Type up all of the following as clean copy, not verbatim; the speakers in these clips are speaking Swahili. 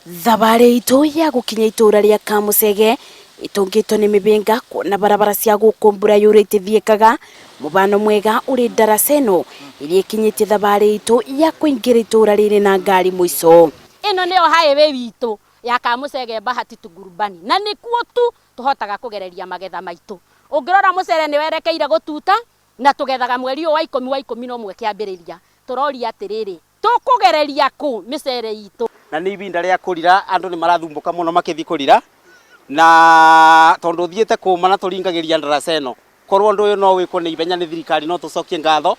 Thabari itu ya gukinya itura ria Kamucege itungitwo ni mibinga na barabara cia gukumbura yurite thiekaga mubano mwega uri ndaraca ino iria ikinyitie thabari itu ya kuingira itura riri na ngari mwico. Ino niyo highway witu ya Kamucege bahati tugurubani na nikuo tu tuhotaga kugereria magetha maitu. Ungirora mucere ni werekeire gututa na tugethaga mweri wa 11 kiambiriria turoria atiriri tukugereria ku micere itu na ni ibinda ria kurira andu ni marathumbuka muno makithi kurira na tondu thiete kuma na turingagiria ndaraca ino korwo ndu uyu no wikwo ni ibenya ni thirikari no tucokie ngatho.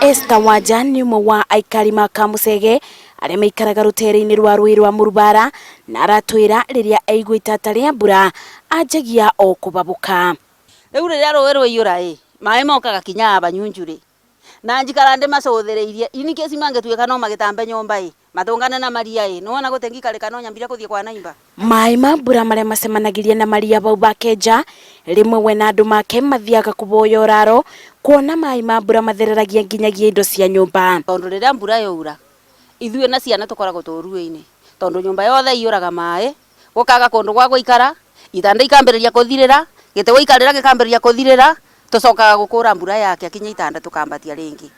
Esta Wanja ni umwe wa Aikari ma Kamucege aria maikaraga rutere-ini rwa rui rwa Murubara na aratwira riria aigua itata ria mbura anjagia o kubabuka. Riu riria rui rwaiyura maai mokaga kinya banyunjuri na njikara ndi macothereirie ini kesi mangetuika no magitambe nyumba matungane na maria nona gutengikarika no nyambire kuthie kwa naimba. Maai ma mbura maria macemanagiria na maria bau bakenja rimwe we na andu make mathiaga kuboya uraro kuona maai ma mbura mathereragia nginyagia indo cia nyumba. Tondu riria mbura yaura ithuĩ na ciana tukoragwo turuĩ-ini tondu nyumba yothe iyuraga maai gukaga kundu gwa guikara itanda ikambiriria kuthirira gite guikarira gikambiriria kuthirira tucokaga gukura mbura yake akinya itanda tukambatia ringi.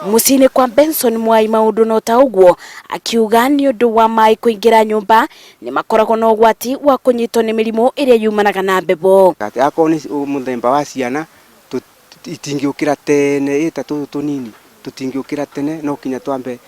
Mucini kwa Benson Mwai maundu no ta uguo akiuga ni undu wa maai kuingira nyumba ni makoragwo na ugwati wa kunyitwo ni mirimo iria yumanaga na mbebo. Ako ni muthemba wa ciana itingiukira tene ita tunini tutingiukira tene no kinya twambe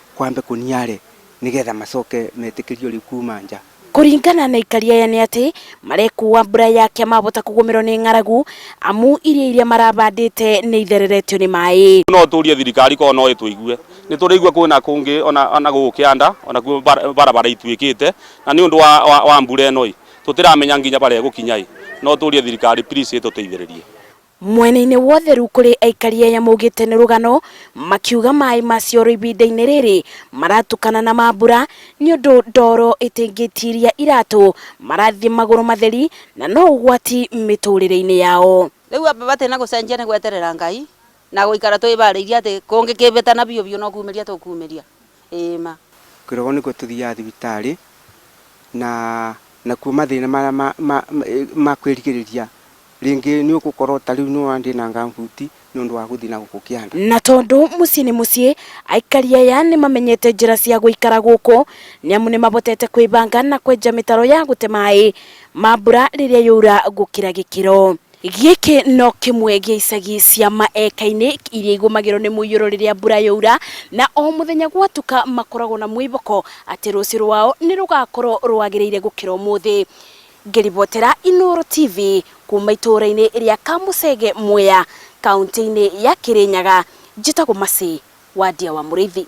kuniare nigetha macoke metikirio rikuma nja. Kuringana na Aikari aya ni ati marekuwa mbura yake mabota kugumirwo ni ng'aragu amu iria marabandite ni ithereretio ni maai. No turie thirikari ko no ituigue ni turigua kwina kungi ona gukianda ona barabara ituikite na ni undu wa mbura eno tutiramenya nginya bare gukinya no turie thirikari please ituteithiririe. Mwena-ini wothe ru kuri Aikari aya maugite ni rugano makiuga maai macio ibinda-ini riri maratukana na mambura ni undu ndoro itingitiria iratu marathie maguru matheri na no ugwati miturire-ini yao. Riu aba batena gucenjia ni gweterera Ngai na guikara twibariirie ati kungi kibetana bio no kumiria tukumiria ma kirogo ni gututhia thibitari na kuma thina makwirigiriria ringi ni ukukorwo tariu no andi na ngambuti nundu wa guthina gukukianda na tondu mucii ni mucii Aikari aya ni mamenyete njira cia guikara guku ni amu ni mabotete kwibanga na kwenja mitaro ya gute maai mambura riria yura gukira gikiro. Giki no kimwe gia icagi cia maeka-ini iria igumagirwo ni muiyuro riria mbura yaura na o muthenya gwatuka makoragwo na mwiboko ati rucio rwao ni rugakorwo rwagiriire gukira umuthi. Ngiribotera Inooro TV kuma itura-ini ria Kamucege Mwea kaunti-ini ya Kirinyaga njitagwo Maci wa Ndia wa Muriithi.